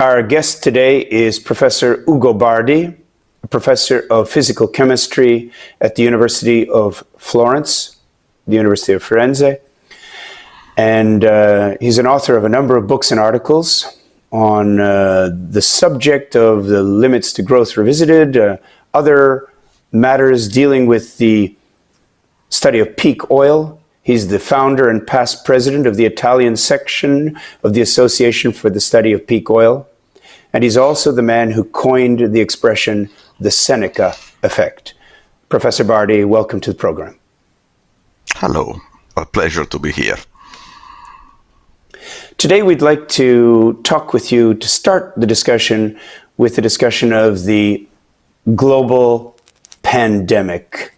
Our guest today is Professor Ugo Bardi, a professor of physical chemistry at the University of Florence, the University of Firenze. And he's an author of a number of books and articles on the subject of the limits to growth revisited, other matters dealing with the study of peak oil. He's the founder and past president of the Italian section of the Association for the Study of Peak Oil. And he's also the man who coined the expression, the Seneca effect. Professor Bardi, welcome to the program. Hello, a pleasure to be here. Today we'd like to talk with you to start the discussion with the discussion of the global pandemic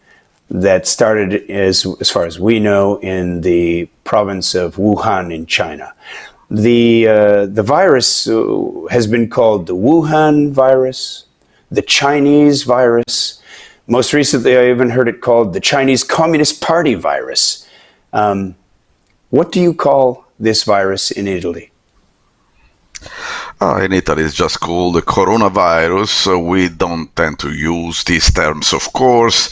that started, as far as we know, in the province of Wuhan in China. The virus has been called the Wuhan virus, the Chinese virus. Most recently, I even heard it called the Chinese Communist Party virus. What do you call this virus in Italy? In Italy, it's just called the coronavirus. We don't tend to use these terms, of course.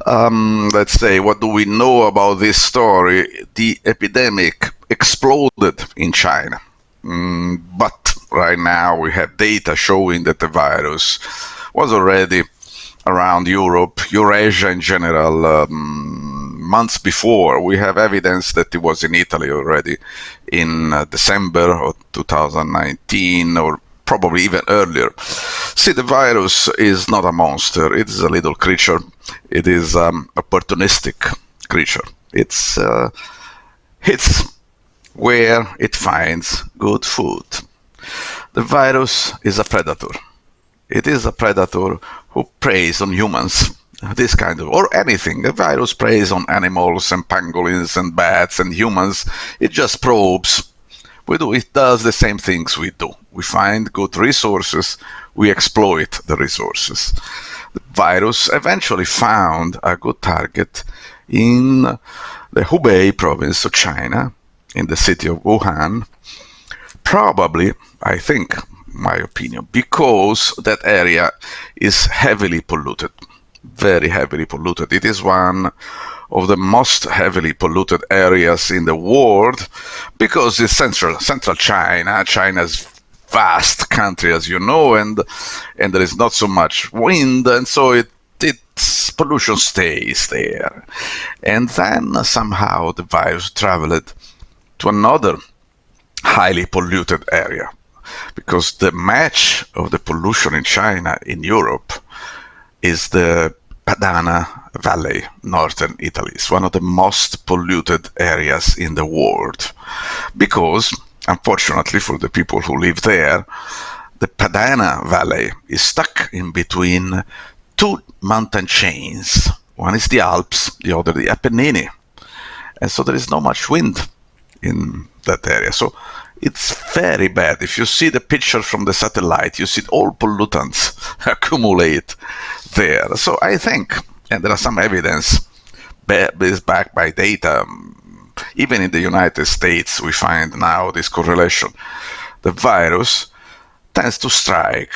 Let's say, what do we know about this story? The epidemic exploded in China. But right now we have data showing that the virus was already around Europe, Eurasia in general, months before. We have evidence that it was in Italy already in December of 2019, or probably even earlier. See, the virus is not a monster. It is a little creature. It is an opportunistic creature. It's where it finds good food. The virus is a predator. It is a predator who preys on humans, this kind of, or anything. The virus preys on animals and pangolins and bats and humans. It just probes. It does the same things we do. We find good resources, we exploit the resources. The virus eventually found a good target in the Hubei province of China, in the city of Wuhan, probably, I think, my opinion, because that area is heavily polluted, very heavily polluted. It is one of the most heavily polluted areas in the world because it's central China. China's vast country, as you know, and there is not so much wind, and so its pollution stays there. And then somehow the virus traveled to another highly polluted area, because the match of the pollution in China, in Europe, is the Padana Valley, northern Italy. It's one of the most polluted areas in the world, because, unfortunately for the people who live there, the Padana Valley is stuck in between two mountain chains. One is the Alps, the other the Apennine. And so there is not much wind in that area. So it's very bad. If you see the picture from the satellite, you see all pollutants accumulate there. So I think, and there are some evidence is backed by data, even in the United States we find now this correlation. The virus tends to strike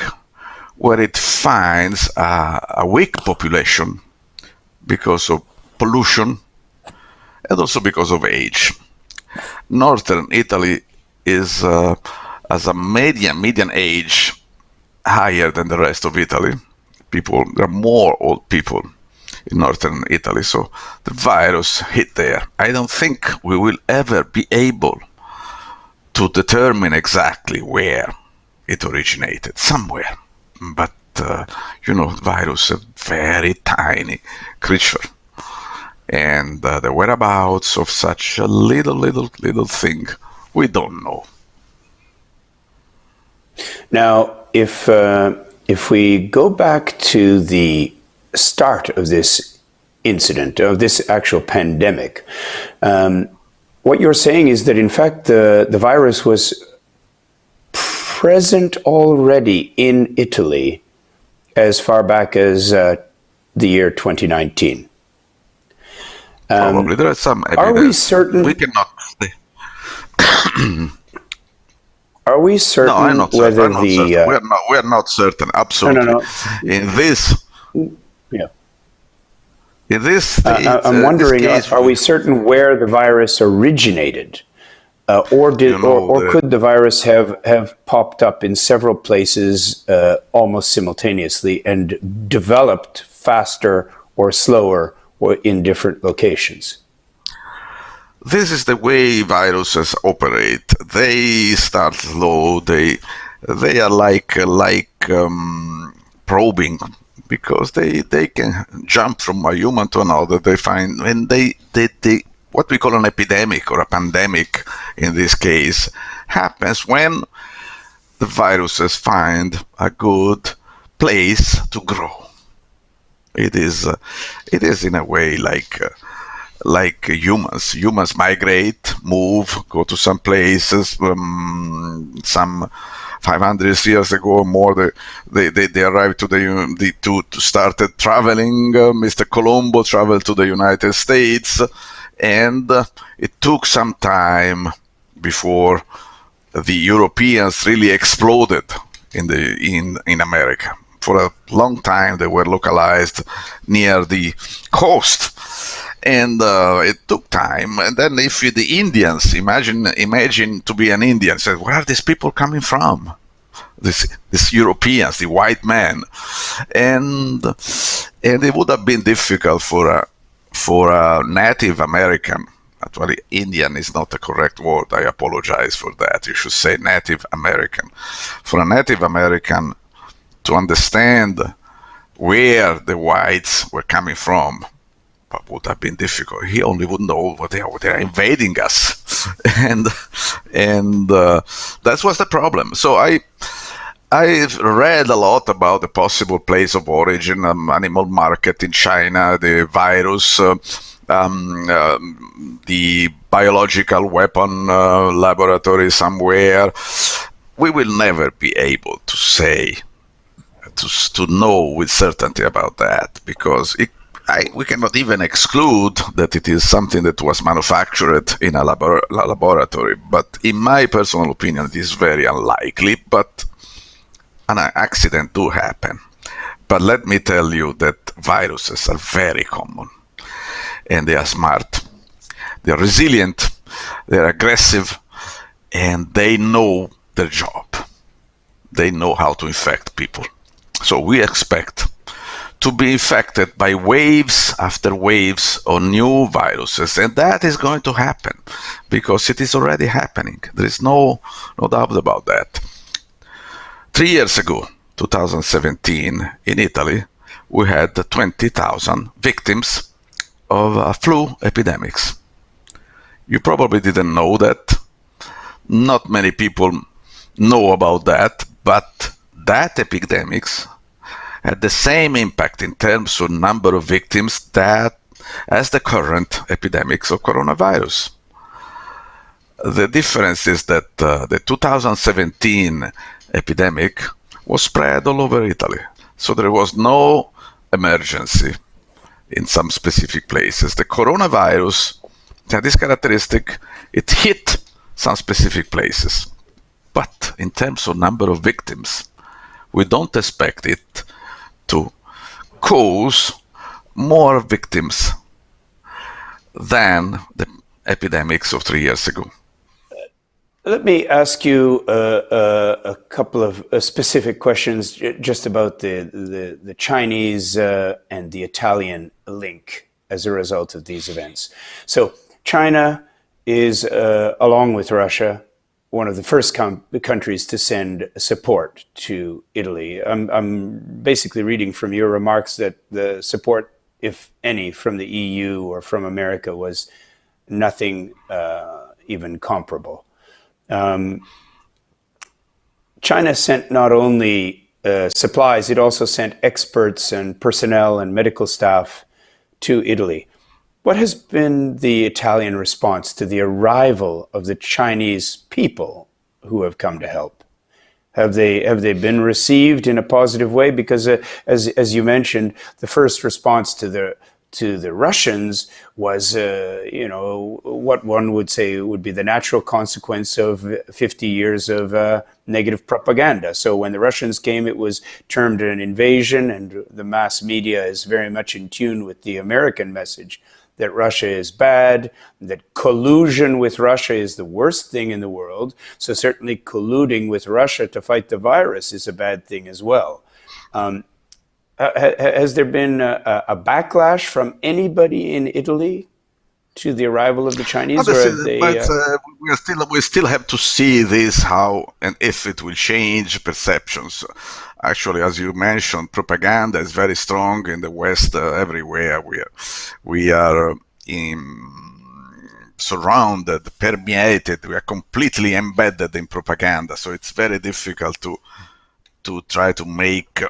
where it finds a weak population because of pollution and also because of age. Northern Italy is as a median age higher than the rest of Italy. There are more old people in northern Italy, so the virus hit there. I don't think we will ever be able to determine exactly where it originated, somewhere. But the virus is a very tiny creature. And the whereabouts of such a little thing, we don't know. Now, if we go back to the start of this incident, of this actual pandemic, what you're saying is that in fact the virus was present already in Italy as far back as the year 2019. Probably. There is some evidence. Are we certain? We cannot say. Are we No, I'm certain not certain. whether I'm not certain. the We are not certain. no, no, Absolutely. no. In this Yeah. in this state, I'm this wondering, case, are we certain where the virus originated? you know, Or could the virus have popped up in several places almost simultaneously and developed faster or slower or in different locations? this is the way viruses operate. They start slow. They are like probing because they can jump from a human to another. They find when they what we call an epidemic or a pandemic in this case happens when the viruses find a good place to grow. It is it is in a way like humans. Humans migrate, move, go to some places. Some 500 years ago or more, they arrived to to started traveling. Mr. Colombo traveled to the United States, and it took some time before the Europeans really exploded in America. For a long time, they were localized near the coast, and it took time. And then, if the Indians imagine to be an Indian, said, "Where are these people coming from?" These Europeans, the white men, and it would have been difficult for a Native American. Actually, Indian is not the correct word. I apologize for that. You should say Native American. For a Native American to understand where the whites were coming from, but would have been difficult. He only would know what they are invading us, and that was the problem. So I've read a lot about the possible place of origin, animal market in China, the virus, the biological weapon laboratory somewhere. We will never be able to say, to know with certainty about that, because we cannot even exclude that it is something that was manufactured in a laboratory. But in my personal opinion, it is very unlikely. But an accident do happen. But let me tell you that viruses are very common, and they are smart, they are resilient, they are aggressive, and they know their job. They know how to infect people. So we expect to be infected by waves after waves of new viruses, and that is going to happen because it is already happening. There is no doubt about that. 3 years ago, 2017, in Italy, we had 20,000 victims of flu epidemics. You probably didn't know that. Not many people know about that, but that epidemics had the same impact in terms of number of victims as the current epidemics of coronavirus. The difference is that the 2017 epidemic was spread all over Italy. So there was no emergency in some specific places. The coronavirus had this characteristic, it hit some specific places. But in terms of number of victims, we don't expect it to cause more victims than the epidemics of 3 years ago. Let me ask you a couple of specific questions just about the Chinese and the Italian link as a result of these events. So China is, along with Russia, one of the first countries to send support to Italy. I'm basically reading from your remarks that the support, if any, from the EU or from America was nothing even comparable. China sent not only supplies, it also sent experts and personnel and medical staff to Italy. What has been the Italian response to the arrival of the Chinese people who have come to help? Have they been received in a positive way? Because as you mentioned, the first response to to the Russians was, what one would say would be the natural consequence of 50 years of negative propaganda. So when the Russians came, it was termed an invasion, and the mass media is very much in tune with the American message that Russia is bad, that collusion with Russia is the worst thing in the world. So certainly colluding with Russia to fight the virus is a bad thing as well. Has there been a backlash from anybody in Italy to the arrival of the Chinese, or have they? But we still have to see this, how and if it will change perceptions. Actually, as you mentioned, propaganda is very strong in the West. Everywhere we are surrounded, permeated. We are completely embedded in propaganda. So it's very difficult to try to make.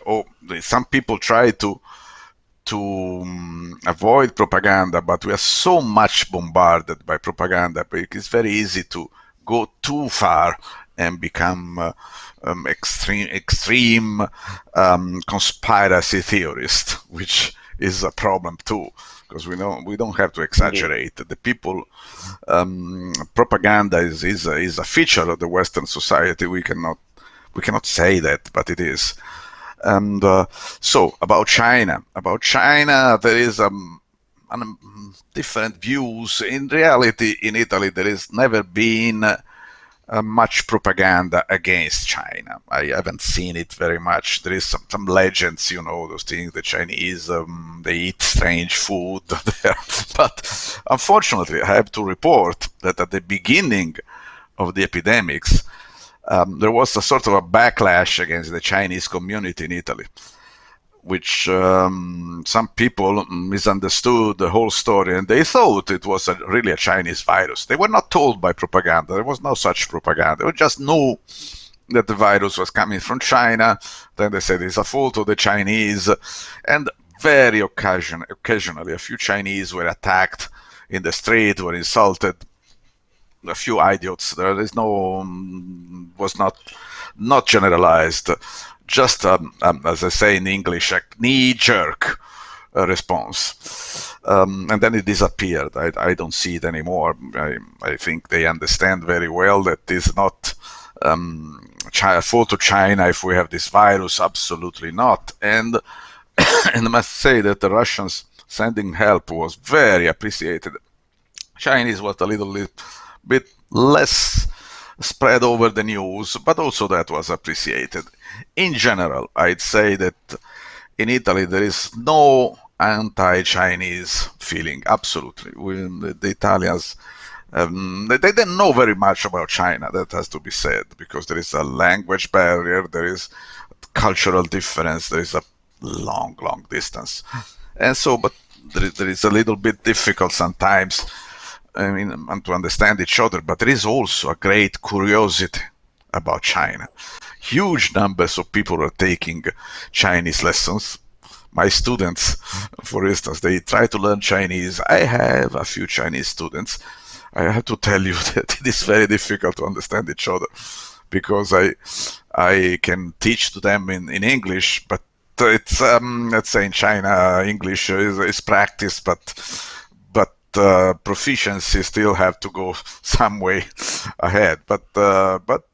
Some people try to avoid propaganda, but we are so much bombarded by propaganda. It's very easy to go too far and become extreme conspiracy theorist, which is a problem too, because we don't have to exaggerate. The people, propaganda is a feature of the Western society. We cannot say that, but it is. And so about China, there is different views. In reality, in Italy, there has never been much propaganda against China. I haven't seen it very much. There is some legends, those things. The Chinese, they eat strange food there. But unfortunately, I have to report that at the beginning of the epidemics, there was a sort of a backlash against the Chinese community in Italy, which some people misunderstood the whole story, and they thought it was really a Chinese virus. They were not told by propaganda. There was no such propaganda. They just knew that the virus was coming from China. Then they said it's a fault of the Chinese. And very occasionally, a few Chinese were attacked in the street, were insulted. A few idiots. There is was not generalized. Just as I say in English, a knee-jerk response, and then it disappeared. I don't see it anymore. I think they understand very well that it's not fault to China if we have this virus. Absolutely not. And and I must say that the Russians sending help was very appreciated. Chinese was a little bit less spread over the news, but also that was appreciated. In general, I'd say that in Italy there is no anti-Chinese feeling. Absolutely, the Italians, they didn't know very much about China. That has to be said, because there is a language barrier, there is cultural difference, there is a long distance, and so. But there is a little bit difficult sometimes. To understand each other, but there is also a great curiosity about China. Huge numbers of people are taking Chinese lessons. My students, for instance, they try to learn Chinese. I have a few Chinese students. I have to tell you that it is very difficult to understand each other, because I can teach to them in English, but it's let's say in China English is practice, but proficiency still have to go some way ahead, but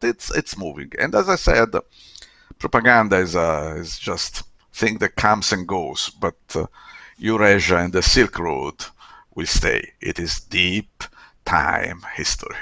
it's moving. And as I said, propaganda is just thing that comes and goes, but Eurasia and the Silk Road will stay. It is deep time history.